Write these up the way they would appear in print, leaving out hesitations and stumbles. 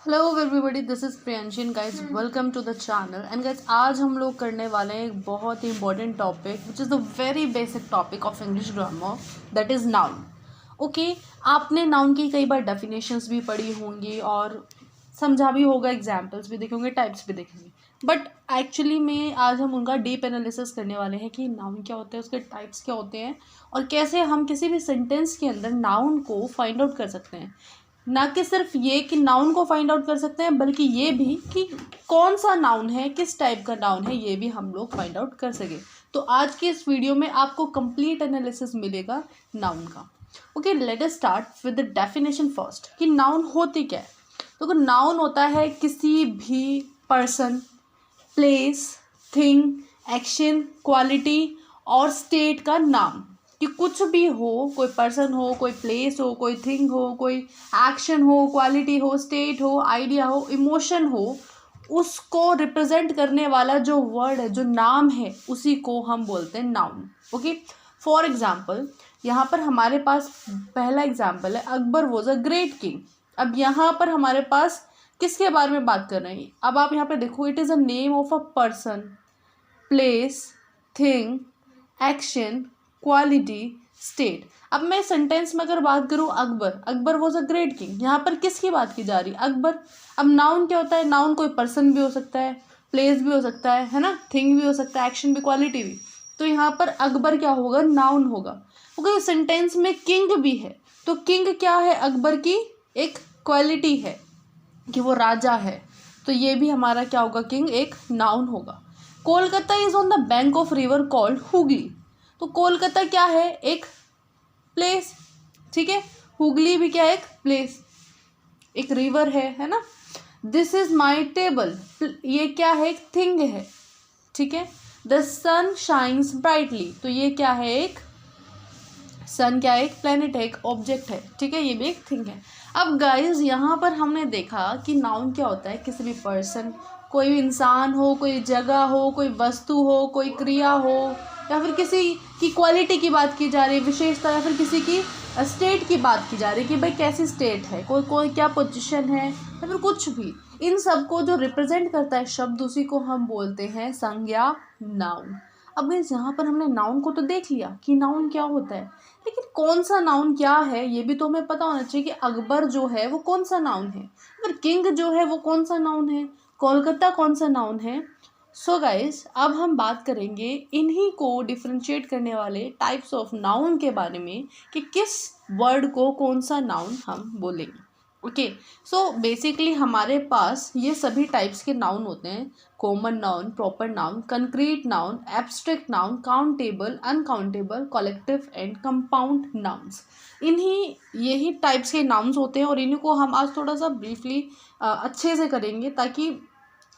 Hello everybody, this is Priyanshi and guys welcome to the channel. And guys आज हम लोग करने वाले हैं एक बहुत ही important topic which is the very basic topic of English grammar, that is noun. Okay, आपने नाउन की कई बार डेफिनेशंस भी पढ़ी होंगी और समझा भी होगा, एग्जाम्पल्स भी देखे होंगे, टाइप्स भी देखेंगे, बट एक्चुअली में आज हम उनका डीप एनालिसिस करने वाले हैं कि नाउन क्या होते हैं, उसके टाइप्स क्या होते हैं और कैसे हम किसी भी सेंटेंस के अंदर नाउन को फाइंड आउट कर सकते हैं। ना कि सिर्फ ये कि नाउन को फाइंड आउट कर सकते हैं, बल्कि ये भी कि कौन सा नाउन है, किस टाइप का नाउन है, ये भी हम लोग फाइंड आउट कर सके। तो आज के इस वीडियो में आपको कंप्लीट एनालिसिस मिलेगा नाउन का। Okay, let us start with the definition first कि नाउन होती क्या है। तो नाउन होता है किसी भी person, place, thing, action, quality और स्टेट का नाम। कि कुछ भी हो, कोई पर्सन हो, कोई प्लेस हो, कोई थिंग हो, कोई एक्शन हो, क्वालिटी हो, स्टेट हो, आइडिया हो, इमोशन हो, उसको रिप्रेजेंट करने वाला जो वर्ड है, जो नाम है, उसी को हम बोलते हैं नाउन। ओके, फॉर एग्जाम्पल यहाँ पर हमारे पास पहला एग्जाम्पल है, Akbar was a great king. अब यहाँ पर हमारे पास किसके बारे में बात कर रहे हैं? अब आप यहाँ पे देखो, it is a name of a person, place, thing, action, quality, state. अब मैं सेंटेंस में अगर बात करूँ, Akbar was a great king, यहाँ पर किसकी बात की जा रही है? अकबर। अब नाउन क्या होता है? नाउन कोई पर्सन भी हो सकता है, प्लेस भी हो सकता है ना, थिंग भी हो सकता है, एक्शन भी, क्वालिटी भी। तो यहाँ पर अकबर क्या होगा? नाउन होगा। क्योंकि सेंटेंस में किंग भी है, तो किंग क्या है? अकबर की एक क्वालिटी है कि वो राजा है, तो ये भी हमारा क्या होगा? किंग एक नाउन होगा। Kolkata is on the bank of river called Hooghly. तो कोलकाता क्या है? एक प्लेस, ठीक है। हुगली भी क्या है? एक प्लेस, एक रिवर है ना। दिस इज माई टेबल, ये क्या है? एक थिंग है, ठीक है। द सन शाइन्स ब्राइटली, तो ये क्या है? एक सन क्या है? एक प्लेनेट है, एक ऑब्जेक्ट है, ठीक है, ये भी एक थिंग है। अब गाइज यहाँ पर हमने देखा कि नाउन क्या होता है? किसी भी पर्सन, कोई भी इंसान हो, कोई जगह हो, कोई वस्तु हो, कोई क्रिया हो, या फिर किसी की क्वालिटी की बात की जा रही है, विशेषता, या फिर किसी की स्टेट की बात की जा रही है कि भाई कैसी स्टेट है, कोई क्या पोजीशन है, या फिर कुछ भी। इन सब को जो रिप्रेजेंट करता है शब्द, उसी को हम बोलते हैं संज्ञा, नाउन। अब गाइस यहाँ पर हमने नाउन को तो देख लिया कि नाउन क्या होता है, लेकिन कौन सा नाउन क्या है ये भी तो हमें पता होना चाहिए कि अकबर जो है वो कौन सा नाउन है, फिर किंग जो है वो कौन सा नाउन है, कोलकाता कौन सा नाउन है। सो गाइस, अब हम बात करेंगे इन्हीं को डिफ्रेंशिएट करने वाले टाइप्स ऑफ नाउन के बारे में कि किस वर्ड को कौन सा नाउन हम बोलेंगे। ओके, सो बेसिकली हमारे पास ये सभी टाइप्स के नाउन होते हैं: common noun, proper noun, concrete noun, abstract noun, countable, uncountable, collective and compound nouns. यही टाइप्स के नाउन्स होते हैं और इन्हीं को हम आज थोड़ा सा ब्रीफली अच्छे से करेंगे, ताकि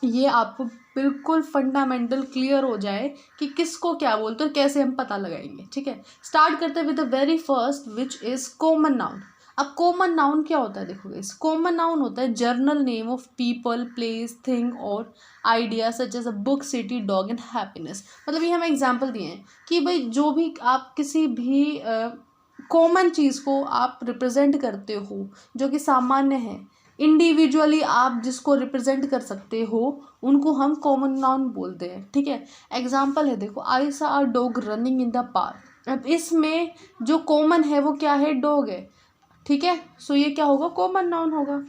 ये आपको बिल्कुल फंडामेंटल क्लियर हो जाए कि किसको क्या बोलते हैं और कैसे हम पता लगाएंगे, ठीक है। स्टार्ट करते हैं with the very first which is common noun. अब कॉमन नाउन क्या होता है? देखो गाइस, कॉमन नाउन होता है general name of people, place, thing और idea such as a book, city, dog and happiness. मतलब ये हमें एग्जांपल दिए हैं कि भाई जो भी आप किसी भी कॉमन चीज़ को आप रिप्रेजेंट करते हो, जो कि सामान्य है, इंडिविजुअली आप जिसको रिप्रेजेंट कर सकते हो, उनको हम कॉमन नाउन बोलते हैं, ठीक है। एग्जाम्पल है, देखो, आई सा a dog running in the park. अब इसमें जो कॉमन है वो क्या है? डॉग है, ठीक है। सो ये क्या होगा? कॉमन नाउन होगा।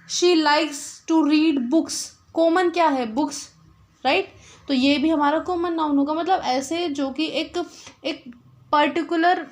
She likes to read books, common क्या है? Books, right. तो ये भी हमारा कॉमन नाउन होगा। मतलब ऐसे जो कि एक पर्टिकुलर,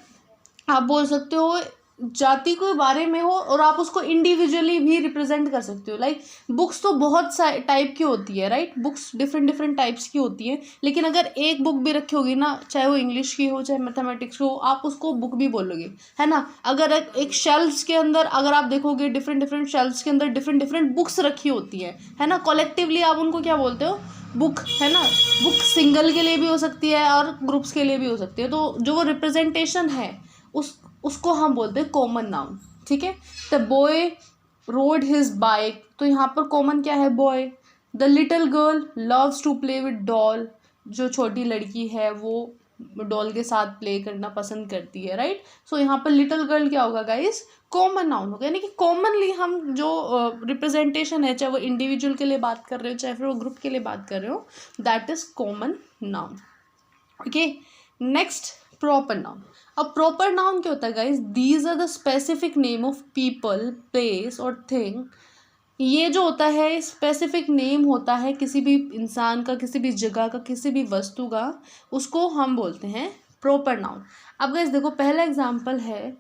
आप बोल सकते हो, जाति के बारे में हो और आप उसको इंडिविजुअली भी रिप्रेजेंट कर सकते हो। लाइक बुक्स तो बहुत टाइप की होती है, राइट। बुक्स डिफरेंट टाइप्स की होती है, लेकिन अगर एक बुक भी रखी होगी ना, चाहे वो इंग्लिश की हो, चाहे मैथमेटिक्स की हो, आप उसको बुक भी बोलोगे, है ना। अगर एक शेल्फ्स के अंदर अगर आप देखोगे, डिफरेंट शेल्फ्स के अंदर डिफरेंट बुक्स रखी होती है ना, कलेक्टिवली आप उनको क्या बोलते हो? बुक, है ना। बुक सिंगल के लिए भी हो सकती है और ग्रुप्स के लिए भी हो सकती है। तो जो वो रिप्रेजेंटेशन है उसको हम बोलते हैं कॉमन नाउन, ठीक है। The boy rode his bike, तो यहाँ पर कॉमन क्या है? Boy. The little girl loves to play with doll, जो छोटी लड़की है वो डॉल के साथ प्ले करना पसंद करती है, राइट। सो यहाँ पर लिटिल गर्ल क्या होगा गाइस, कॉमन नाउन होगा, यानी कि कॉमनली हम जो रिप्रेजेंटेशन है, चाहे वो इंडिविजुअल के लिए बात कर रहे हो चाहे फिर वो ग्रुप के लिए बात कर रहे हो, that is common noun. Okay, next proper noun. अब प्रॉपर नाउन क्या होता है guys, these are the specific name of people, place और थिंग। ये जो होता है स्पेसिफिक नेम होता है किसी भी इंसान का, किसी भी जगह का, किसी भी वस्तु का, उसको हम बोलते हैं प्रॉपर नाउन। अब गाइस देखो, पहला एग्जांपल है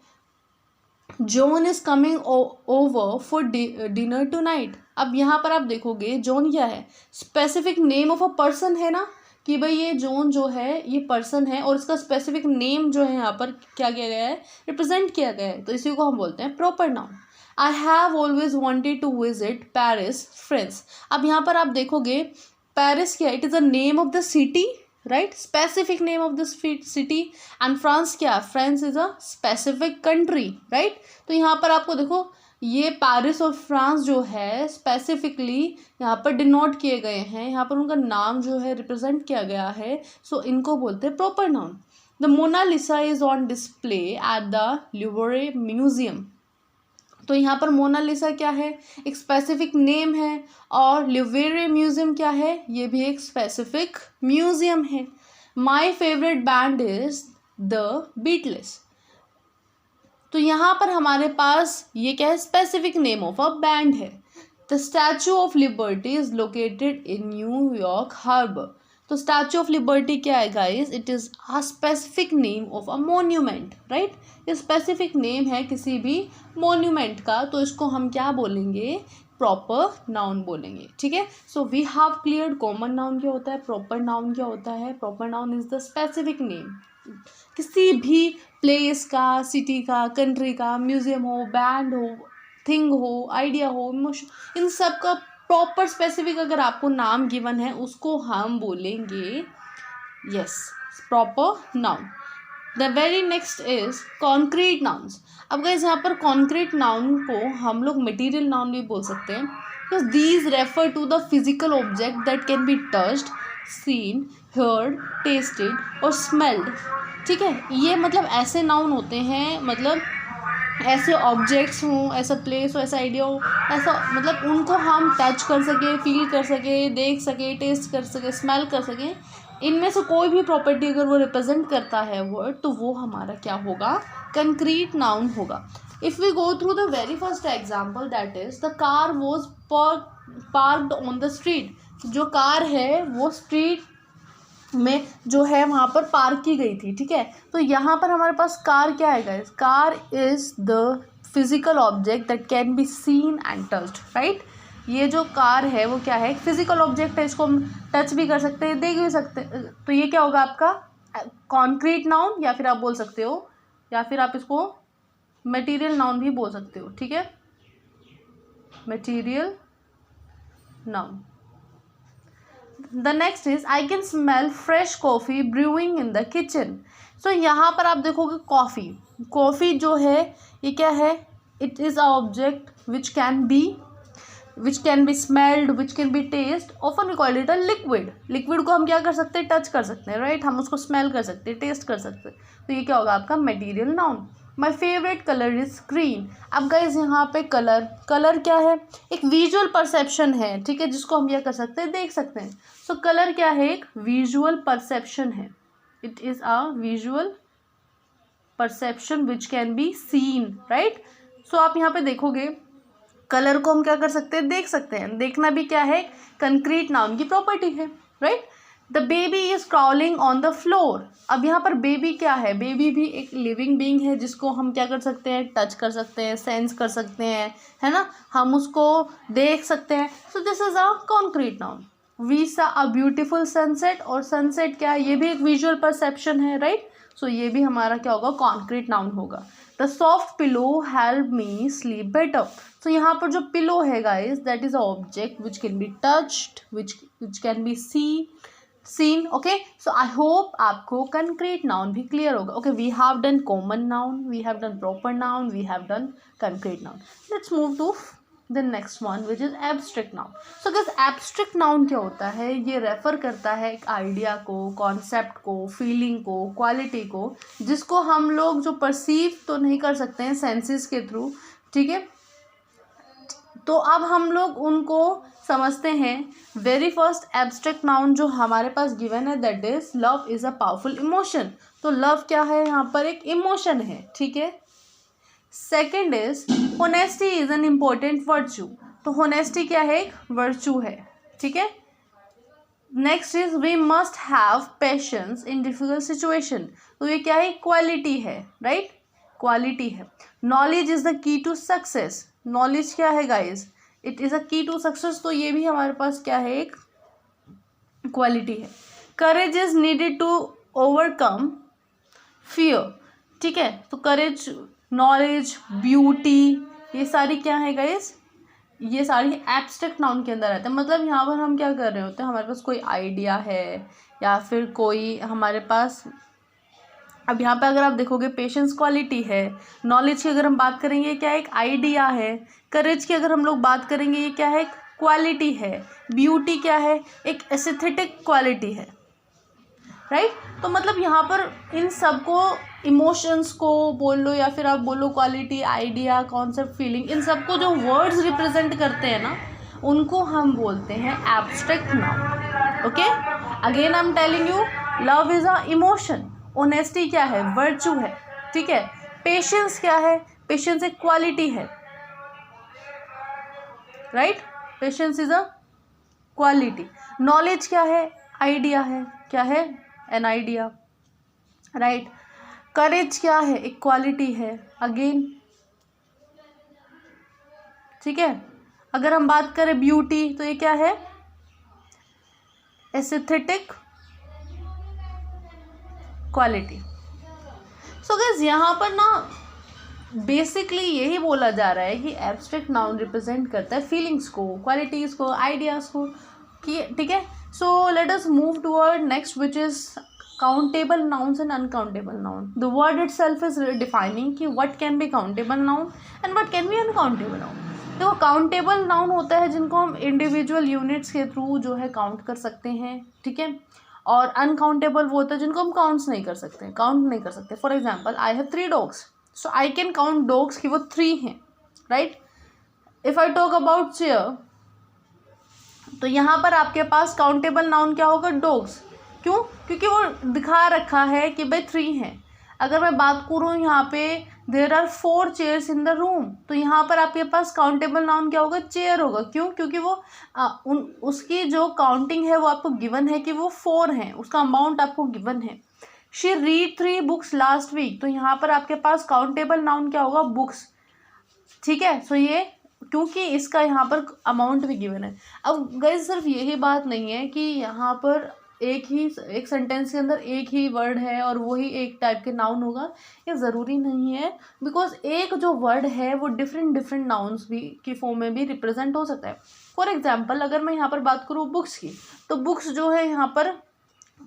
John is coming over for dinner tonight. अब यहाँ पर आप देखोगे जॉन क्या है, specific name of a person है ना, कि भाई ये जॉन जो है ये पर्सन है और इसका स्पेसिफिक नेम जो है यहाँ पर क्या किया गया है, रिप्रेजेंट किया गया है, तो इसी को हम बोलते हैं proper noun. I have always wanted to visit Paris France. अब यहाँ पर आप देखोगे पेरिस क्या, it is a name of the city, right, specific name of the city. And France क्या, France is a specific country, right. तो यहाँ पर आपको देखो ये पेरिस और फ्रांस जो है स्पेसिफिकली यहाँ पर डिनोट किए गए हैं, यहाँ पर उनका नाम जो है रिप्रेजेंट किया गया है, सो इनको बोलते हैं proper noun. The Mona Lisa is on display at the Louvre museum. तो यहाँ पर मोनालिसा क्या है, एक स्पेसिफिक नेम है, और लुवरे म्यूजियम क्या है, ये भी एक स्पेसिफिक म्यूजियम है। My favourite band is the Beatles. तो यहाँ पर हमारे पास ये क्या है, specific name of a band है। The Statue of Liberty is located in New York harbour. तो स्टैचू ऑफ लिबर्टी क्या है guys, it is a specific name of a monument, right. ये स्पेसिफिक नेम है किसी भी मोन्यूमेंट का, तो इसको हम क्या बोलेंगे, प्रॉपर नाउन बोलेंगे, ठीक है। So we have cleared common noun क्या होता है, प्रॉपर नाउन क्या होता है। Proper noun is the specific name किसी भी प्लेस का, सिटी का, कंट्री का, म्यूजियम हो, बैंड हो, थिंग हो, आइडिया हो, इमोशन, इन सब का प्रॉपर स्पेसिफिक अगर आपको नाम गिवन है उसको हम बोलेंगे yes proper noun. The very next is concrete nouns. अब गाइस यहाँ पर कॉन्क्रीट नाउन को हम लोग मटेरियल नाउन भी बोल सकते हैं, because these refer to the physical object that can be touched, seen, heard, tested और स्मेल्ड, ठीक है। ये मतलब ऐसे नाउन होते हैं, मतलब ऐसे ऑब्जेक्ट्स हों, ऐसा प्लेस हो, ऐसा आइडिया हो, ऐसा मतलब उनको हम टच कर सके, फील कर सके, देख सके, टेस्ट कर सके, स्मेल कर सके, इनमें से कोई भी प्रॉपर्टी अगर वो रिप्रेजेंट करता है वर्ड, तो वो हमारा क्या होगा, कंक्रीट नाउन होगा। If we go through the very first example, that is the car was parked on the street. जो कार है वो स्ट्रीट में जो है वहाँ पर पार्क की गई थी, ठीक है। तो यहाँ पर हमारे पास कार क्या है guys, car is the physical object that can be scene and touched, right. ये जो कार है वो क्या है, फिजिकल ऑब्जेक्ट है, इसको हम टच भी कर सकते हैं, देख भी सकते हैं, तो ये क्या होगा आपका कॉन्क्रीट नाउन, या फिर आप बोल सकते हो, या फिर आप इसको मटेरियल नाउन भी बोल सकते हो, ठीक है, material noun. The next is I can smell fresh coffee brewing in the kitchen. So यहाँ पर आप देखोगे कॉफ़ी जो है ये क्या है, it is a object which can be smelled, which can be taste, often we call it a liquid. Liquid को हम क्या कर सकते हैं, टच कर सकते हैं, राइट, हम उसको स्मेल कर सकते हैं, टेस्ट कर सकते हैं, तो ये क्या होगा आपका material noun. My favourite colour is green. अब गाइज यहाँ पे कलर क्या है, एक विजुअल परसेप्शन है, ठीक है, जिसको हम क्या कर सकते हैं, देख सकते हैं। सो कलर क्या है, एक विजुअल परसेप्शन है, it is a visual perception which can be seen, right. So आप यहाँ पे देखोगे कलर को हम क्या कर सकते हैं, देख सकते हैं, देखना भी क्या है, कंक्रीट नाउन की प्रॉपर्टी है, right. The baby is crawling on the floor. अब यहाँ पर बेबी क्या है, बेबी भी एक लिविंग बीइंग है, जिसको हम क्या कर सकते हैं, टच कर सकते हैं, सेंस कर सकते हैं, है ना, हम उसको देख सकते हैं। So this is a concrete noun. We saw a beautiful sunset, और सनसेट क्या है, ये भी एक विजुअल परसेप्शन है, राइट। सो ये भी हमारा क्या होगा, कॉन्क्रीट नाउन होगा। The soft pillow help me sleep better. So यहाँ पर जो पिलो है guys, that is a object which can be touched, which can be seen, okay. So I hope आपको कंक्रीट नाउन भी क्लियर होगा। Okay, we have done common noun, we have done proper noun, we have done concrete noun. Let's move to the next one which is abstract noun. So guys abstract noun क्या होता है, ये refer करता है एक idea को, concept को, feeling को, क्वालिटी को, जिसको हम लोग जो परसीव तो नहीं कर सकते हैं सेंसेस के थ्रू. ठीक है, तो अब हम लोग उनको समझते हैं. वेरी फर्स्ट एब्स्ट्रैक्ट नाउन जो हमारे पास गिवन है that is love is a powerful emotion. तो लव क्या है, यहाँ पर एक इमोशन है. ठीक है. Second is honesty is an important virtue. तो होनेस्टी क्या है, एक वर्च्यू है. ठीक है. Next is we must have patience in difficult situation. तो ये क्या है, क्वालिटी है. राइट, क्वालिटी है. Knowledge is the key to success. Knowledge क्या है गाइज, इट इज़ अ की टू सक्सेस. तो ये भी हमारे पास क्या है, एक क्वालिटी है. Courage is needed to overcome fear. ठीक है, तो करेज, नॉलेज, ब्यूटी, ये सारी क्या है गाइज, ये सारी एब्स्ट्रैक्ट नाउन के अंदर आते हैं. मतलब यहाँ पर हम क्या कर रहे होते हैं, हमारे पास कोई आइडिया है या फिर कोई हमारे पास, अब यहाँ पे अगर आप देखोगे पेशेंस क्वालिटी है, नॉलेज की अगर हम बात करेंगे क्या एक आइडिया है, करेज की अगर हम लोग बात करेंगे ये क्या है, क्वालिटी है, ब्यूटी क्या है, एक एस्थेटिक क्वालिटी है. राइट. तो मतलब यहाँ पर इन सबको, इमोशंस को बोल लो या फिर आप बोलो क्वालिटी, आइडिया, कॉन्सेप्ट, फीलिंग, इन सबको जो वर्ड्स रिप्रेजेंट करते हैं ना, उनको हम बोलते हैं abstract noun. Okay, again I am telling you, love is a emotion. Honesty क्या है, वर्च्यू है. ठीक है. पेशेंस क्या है, पेशेंस एक क्वालिटी है. Right, patience is a quality. Knowledge क्या है, आइडिया है. क्या है, एन आइडिया. राइट. करेज क्या है, एक क्वालिटी है. अगेन, ठीक है. अगर हम बात करें ब्यूटी, तो ये क्या है, एस्थेटिक क्वालिटी. सो गाइस यहाँ पर ना बेसिकली यही बोला जा रहा है कि एब्स्ट्रैक्ट नाउन रिप्रेजेंट करता है फीलिंग्स को, क्वालिटीज़ को, आइडियाज़ को. ठीक है. So let us move toward next which is countable nouns and uncountable noun. The word itself is defining कि what can be countable noun and what can be uncountable noun. देखो countable noun होता है जिनको हम individual units के through जो है count कर सकते हैं. ठीक है. और अनकाउंटेबल वो होता है जिनको हम काउंट नहीं कर सकते. For example I have 3 dogs, so I can count dogs कि वो 3 हैं. Right. If I talk about chair, तो यहाँ पर आपके पास काउंटेबल नाउन क्या होगा, डॉग्स. क्यों, क्योंकि वो दिखा रखा है कि भाई 3 हैं. अगर मैं बात करूँ यहाँ पे there are 4 chairs in the room, तो यहाँ पर आपके पास काउंटेबल नाउन क्या होगा, चेयर होगा. क्यों, क्योंकि वो उसकी जो काउंटिंग है वो आपको गिवन है कि वो 4 हैं, उसका अमाउंट आपको गिवन है. She read 3 books last week, तो यहाँ पर आपके पास काउंटेबल नाउन क्या होगा, बुक्स. ठीक है. सो ये क्योंकि इसका यहाँ पर अमाउंट भी गिवन है. अब गाइस सिर्फ यही बात नहीं है कि यहाँ पर एक सेंटेंस के अंदर एक ही वर्ड है और वही एक टाइप के नाउन होगा, ये ज़रूरी नहीं है. बिकॉज एक जो वर्ड है वो डिफरेंट नाउन्स भी की फॉर्म में भी रिप्रेजेंट हो सकता है. फॉर एग्जाम्पल अगर मैं यहाँ पर बात करूँ बुक्स की, तो बुक्स जो है यहाँ पर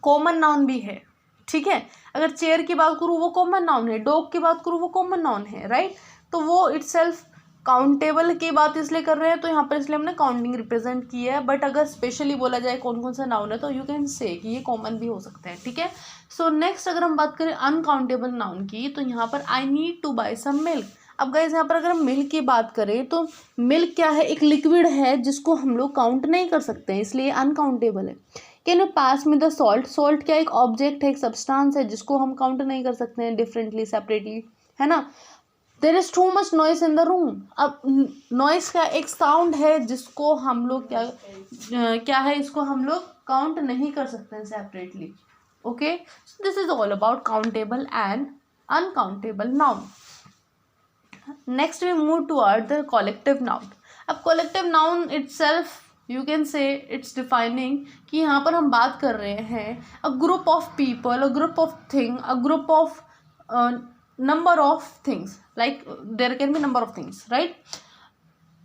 कॉमन नाउन भी है. ठीक है. अगर चेयर की बात करूँ वो कॉमन नाउन है, डॉग की बात करूँ वो कॉमन नाउन है. राइट. तो वो इटसेल्फ काउंटेबल की बात इसलिए कर रहे हैं, तो यहाँ पर इसलिए हमने काउंटिंग रिप्रेजेंट की है. बट अगर स्पेशली बोला जाए कौन कौन सा नाउन है, तो यू कैन से कि ये कॉमन भी हो सकते हैं. ठीक है. सो नेक्स्ट अगर हम बात करें अनकाउंटेबल नाउन की, तो यहाँ पर I need to buy some milk. अब गाइस यहाँ पर अगर हम मिल्क की बात करें, तो मिल्क क्या है, एक लिक्विड है जिसको हम लोग काउंट नहीं कर सकते हैं, इसलिए अनकाउंटेबल है. कैन यू पास में द सॉल्ट. सॉल्ट क्या एक ऑब्जेक्ट है, एक सब्सटेंस है जिसको हम काउंट नहीं कर सकते हैं डिफरेंटली, सेपरेटली, है ना. There is too much noise in the room. अब नॉइस का एक साउंड है जिसको हम लोग क्या है, इसको हम लोग काउंट नहीं कर सकते हैं separately. Okay. So this is all about countable and uncountable noun. Next we move toward the collective noun. अब collective noun itself you can say it's defining कि यहाँ पर हम बात कर रहे हैं a group of people, a group of thing, a group of number of things, like there can be number of things. Right.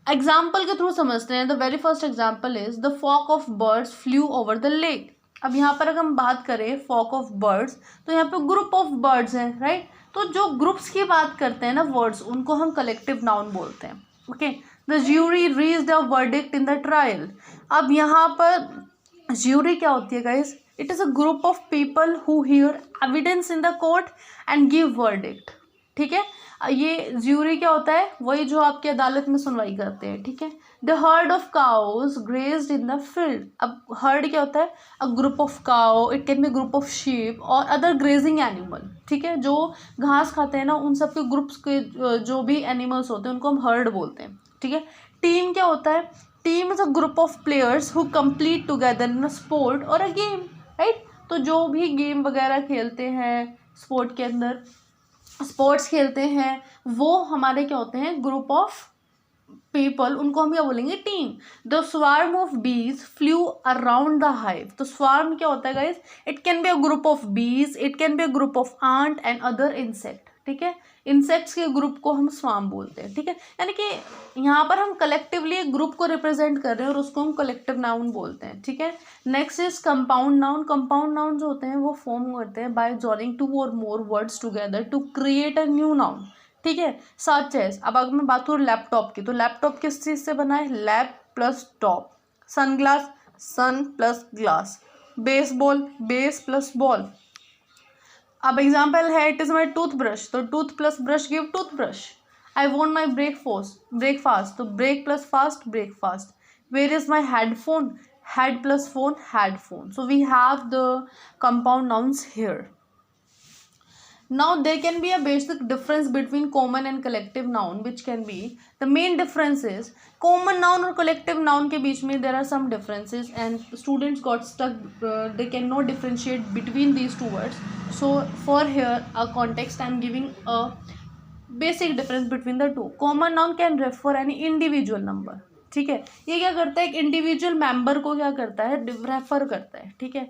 Example के through समझते हैं. The very first example is the flock of birds flew over the lake. अब यहाँ पर अगर हम बात करें फ्लॉक ऑफ बर्ड्स, तो यहाँ पे ग्रुप ऑफ बर्ड्स हैं. राइट. तो जो ग्रुप्स की बात करते हैं ना वर्ड्स, उनको हम कलेक्टिव नाउन बोलते हैं. Okay. The jury reach the verdict in the trial. अब यहाँ पर ज्यूरी क्या होती है guys? It is a group of people who here evidence in the court and give verdict. ठीक है, ये ज्यूरी क्या होता है? वही जो आपकी अदालत में सुनवाई करते हैं। ठीक है, the heard of cows grazed in the field. अब हर्ड क्या होता है? अ group of cow, it can B group of sheep और अदर ग्रेजिंग एनिमल। ठीक है, जो घास खाते हैं ना, उन सब के ग्रुप्स के जो भी एनिमल्स होते हैं उनको हम हर्ड बोलते हैं। ठीक है, टीम क्या होता है? Team is a group of players who complete together in a sport और अ गेम, राइट? तो जो भी गेम वगैरह खेलते हैं स्पोर्ट के अंदर, स्पोर्ट्स खेलते हैं, वो हमारे क्या होते हैं? ग्रुप ऑफ पीपल, उनको हम क्या बोलेंगे? Team. The swarm of bees flew around the hive. तो स्वार्म क्या होता है guys? It can be a group of bees, it can be a group of ant and other insect. ठीक है, इंसेक्ट्स के ग्रुप को हम स्वार्म बोलते हैं। ठीक है, यानी कि यहाँ पर हम कलेक्टिवली एक ग्रुप को रिप्रेजेंट कर रहे हैं और उसको हम कलेक्टिव नाउन बोलते हैं। ठीक है, next is compound noun. Compound noun जो होते हैं वो फॉर्म करते हैं बाय जॉइनिंग टू और more words together to create a new noun. ठीक है, सच एज, अब अगर मैं बात करूँ लैपटॉप की, तो लैपटॉप किस चीज़ से बना है? Lap plus top. Sunglass, sun plus glass. Baseball, base plus ball. अब एग्जाम्पल है, इट इज़ माई टूथब्रश, तो tooth plus brush give toothbrush. I want my breakfast, तो break plus fast breakfast. Where is my headphone? Head plus phone headphone. So we have the compound nouns here. Now there can be a basic difference between common and collective noun, which can be, the main difference is common noun और collective noun के बीच में there are some differences and students got stuck, they cannot differentiate between these two words. So for here a context I am giving a basic difference between the two. Common noun can refer any individual number. ठीक है, ये क्या करता है? एक individual member को क्या करता है? रेफर करता है। ठीक है,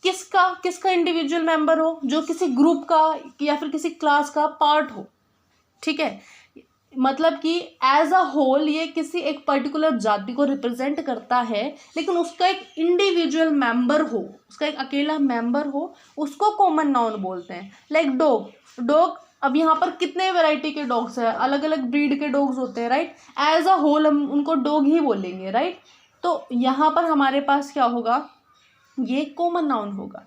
किसका इंडिविजुअल मेंबर हो? जो किसी ग्रुप का या फिर किसी क्लास का पार्ट हो। ठीक है, मतलब कि एज अ होल ये किसी एक पर्टिकुलर जाति को रिप्रेजेंट करता है, लेकिन उसका एक इंडिविजुअल मेंबर हो, उसका एक अकेला मेंबर हो, उसको कॉमन नाउन बोलते हैं। लाइक डॉग, अब यहाँ पर कितने वैरायटी के डॉग्स हैं? अलग अलग ब्रीड के डॉग्स होते हैं, राइट? एज अ होल हम उनको डॉग ही बोलेंगे, राइट? तो यहाँ पर हमारे पास क्या होगा? ये कॉमन नाउन होगा।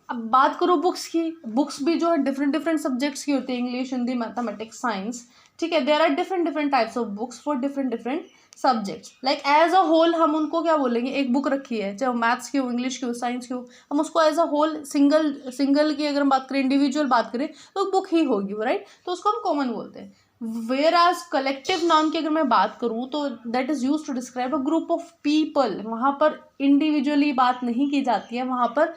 अब बात करो बुक्स की, बुक्स भी जो है डिफरेंट सब्जेक्ट्स की होती है, इंग्लिश, हिंदी, मैथमेटिक्स, साइंस। ठीक है, there are different types of books for different subjects. Like as a whole हम उनको क्या बोलेंगे? एक बुक रखी है, चाहे मैथ्स की हो, इंग्लिश की हो, साइंस की हो, हम उसको एज अ होल सिंगल की अगर हम बात करें, इंडिविजुअल बात करें, तो बुक ही होगी वो, राइट? तो उसको हम कॉमन बोलते हैं। वेयर एज कलेक्टिव नाउन की अगर मैं बात करूँ तो that is use to describe a group of people. वहाँ पर इंडिविजुअली बात नहीं की जाती है, वहाँ पर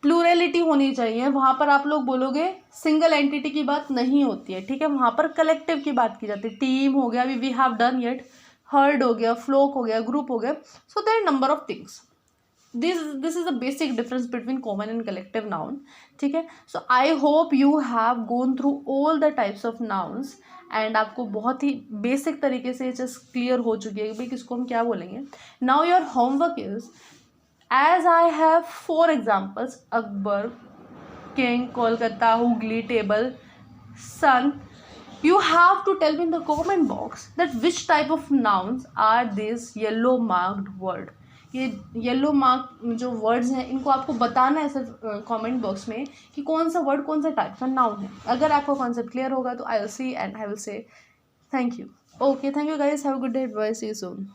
प्लूरलिटी होनी चाहिए। वहाँ पर आप लोग बोलोगे सिंगल एंटिटी की बात नहीं होती है। ठीक है, वहाँ पर कलेक्टिव की बात की जाती है। टीम हो गया, we have done yet, herd हो गया, फ्लोक हो गया, ग्रुप हो गया। So there number of things. This is the basic difference between common and collective noun. ठीक है, so I hope you have gone through all the types of nouns and आपको बहुत ही बेसिक तरीके से जस्ट क्लियर हो चुकी है कि भाई किसको हम क्या बोलेंगे। Now your homework is, as I have 4 examples, Akbar, King, Kolkata, Hooghly, table, sun, you have to tell me in the comment box that which type of nouns are this yellow marked word. ये yellow mark जो words हैं इनको आपको बताना है sir comment box में कि कौन सा वर्ड कौन सा टाइप का नाउन है। अगर आपको कॉन्सेप्ट क्लियर होगा तो I will see and I will say thank you. Okay, thank you guys, have a good day, bye, see you soon.